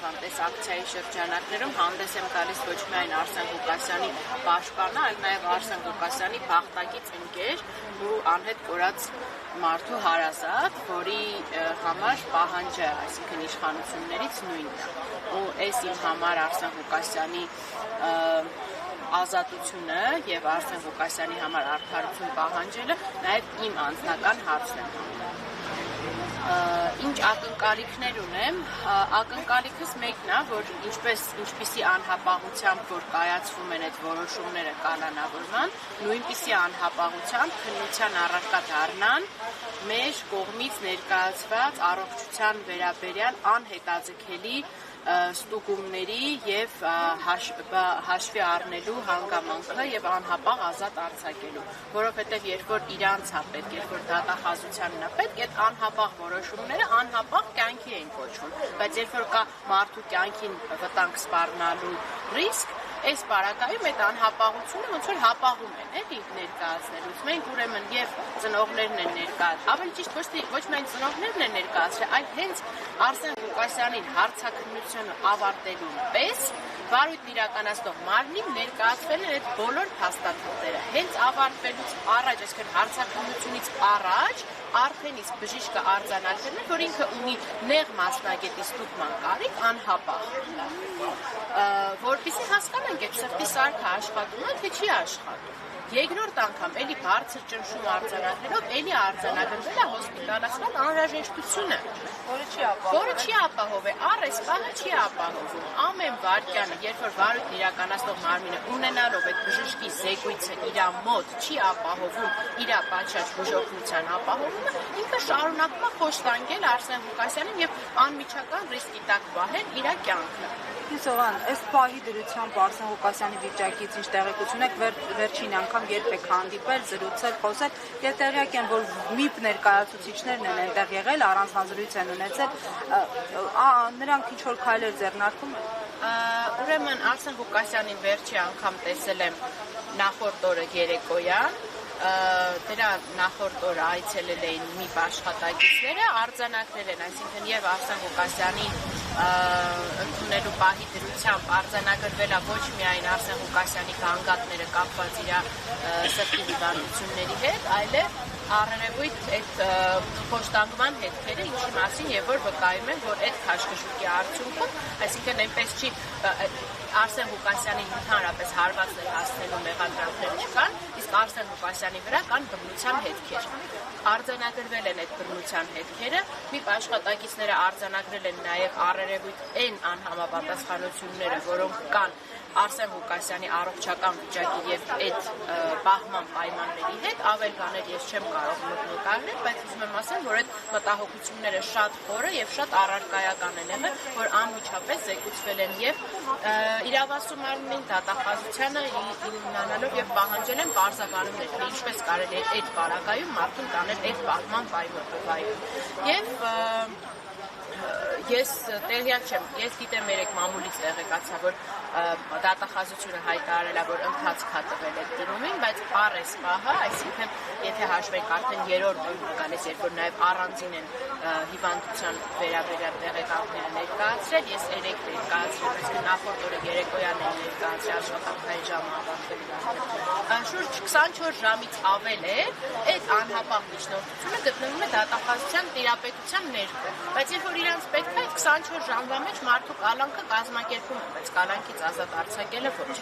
ցուցահանդես ակցիայի շրջանակներում հանդես եմ գալիս ոչ միայն Արսեն Ղուկասյանի պաշտպանը, այլ նաև Արսեն Ղուկասյանի բախտակից ընկեր ու անհետ կորած մարդու հարազատ, որի համար պահանջը, այսինքն իշխանություններից նույնն է։ Ու այս իմ համար Արսեն Ղուկասյանի ազատությունը եւ Արսեն Ղուկասյանի համար արդարություն պահանջելը նաեւ իմ անձնական հարցն է։ Ինչ ակնկալիքներ ունեմ, ակնկալիքս մեկն է, որ ինչպիսի անհապաղությամբ, որ կայացվում են այդ որոշումները կալանավորման, նույնպիսի անհապաղությամբ քննության առարկա դառնան մեր կողմից ներկայացված առողջության վերաբերյալ անհետաձգելի ստուգումների եւ հաշվի առնելու հանգամանքը եւ անհապաղ ազատ արձակելու, որովհետեւ երբ որ իրանց է պետք, երբ որ դատախազությանն է պետք, այդ անհապաղ որոշումները անհապաղ կյանքի են կոչվում, բայց երբ որ կա մարդու կյանքին վտանգ սպառնալու ռիսկ, այս պարագայում այդ անհապաղությունը ոնց որ հապաղում են, էլի ներկայացնելուց։ Մենք ուրեմն եւ ծնողներն են ներկայացրել, ավելի ճիշտ ոչ միայն ծնողներն են ներկայացրել, այլ հենց Արսեն Ղուկասյանին հարցաքննությունը ավարտելու պես վարույթն իրականացնող մարմնին ներկայացվել են այդ բոլոր փաստաթղթերը։ Հենց ավարտվելուց առաջ, այսինքն հարցաքննությունից առաջ արդեն իսկ բժիշկը արձանագրել է, որ ինքը ունի նեղ մասնագետի ստուգման կարիք անհապաղ, որպեսզի հասկանանք այդ սրտի սարքը աշխատում է, թե չի աշխատում։ Երկրորդ անգամ էլի բարձր ճնշում արձանագրելով, էլի արձանագրվել է հոսպիտալացման անհրաժեշտությունը, որը չի ապահով է, այս պահը չի ապահովում։ Ամեն վայրկյանը, երբ որ վարույթն իրականացնող մարմինը ունենալով այդ բժշկի զեկույցը իր մոտ չի ապահովում իր պատշաճ բուժօգնության ապահովումը, ինքը շարունակում է խոշտանգել Արսեն Ղուկասյանին եւ անմիջական ռիսկի տակ պահել իր կյանքը։ Սողան, այս պահի դրությամբ Արսեն Ղուկասյանի վիճակից ինչ տեղեկություն եք, վերջին անգամ երբ եք հանդիպել, զրուցել, խոսել, եւ տեղյակ եմ, որ ՄԻՊ ներկայացուցիչներն են այնտեղ եղել, առանձնազրույց են ունեցել, նրանք ինչ որ քայլեր ձեռնարկում են։ Ուրեմն Արսեն Ղուկասյանին վերջի անգամ տեսել եմ նախորդ օրը երեկոյան, դրա նախորդ օրը այցելել էին ՄԻՊ աշխատակիցները, արձանագրել են, այսինքն եւ Արսեն Ղուկասյանին ընդունելու պահի դրությամբ արձանագրվել է ոչ միայն Արսեն Ղուկասյանի գանգատները կապված իր սրտի հիվանդությունների հետ, այլև առերևույթ այդ խոշտանգման հետքերը, ինչի մասին եւ որ վկայում են, որ այդ քաշքշուկի արդյունքում, այսինքն այնպես չի Արսեն Ղուկասյանին ընդհանրապես հարվածներ հասնելու մեղադրանքներ չկան, իսկ Արսեն Ղուկասյանի վրա կան բռնության հետքեր։ Արձանագրվել են այդ բռնության հետքերը, ՄԻՊ աշխատակիցները արձանագրել են նաև առերևույթ այն անհամապատասխանությունները, որոնք կան Արսեն Ղուկասյանի առողջական վիճակի եւ այդ պահման պայմանների հետ, ավել բաներ ես չեմ կարող նկարել, բայց ուզում եմ ասել, որ այդ մտահոգությունները շատ խորը եւ շատ առարկայական են եղել, որ անմիջապես զեկուցվել են եւ իրավասու մարմնին դատախազությանը իմանալով եւ պահանջել են բարձրաբանումներ, թե ինչպես կարելի է այդ պարագայում մարդուն տանել այդ պահման պայմաններում։ Եվ ես տեղյակ չեմ, ես գիտեմ երեք մամուլից տեղեկացա, որ դատախազությունը հայտարարել է, որ ընթացք է տվել այդ դրումին, բայց առ այս պահը, այսինքն եթե հաշվենք արդեն երրորդ օրն գալիս, երբ որ նաև առանձին են հիվանդության վերաբերյալ տեղեկանքները ներկայացրել, ես երեք ներկայացրել, այսինքն նախորդ օրը երեկոյան են ներկայացրել աշխատանքային ժամը ավարտվել։ Շուրջ 24 ժամից ավել է այդ անհապաղ միջնորդությունը գտնվում է դատախազության տիրապետության ներքո, բայց երբ որ իրանց պետք է այդ 24 ժամվա մեջ մարդու կալանքը կազմակերպում է, բայց կալանքից ազատ արձակելը ոչ։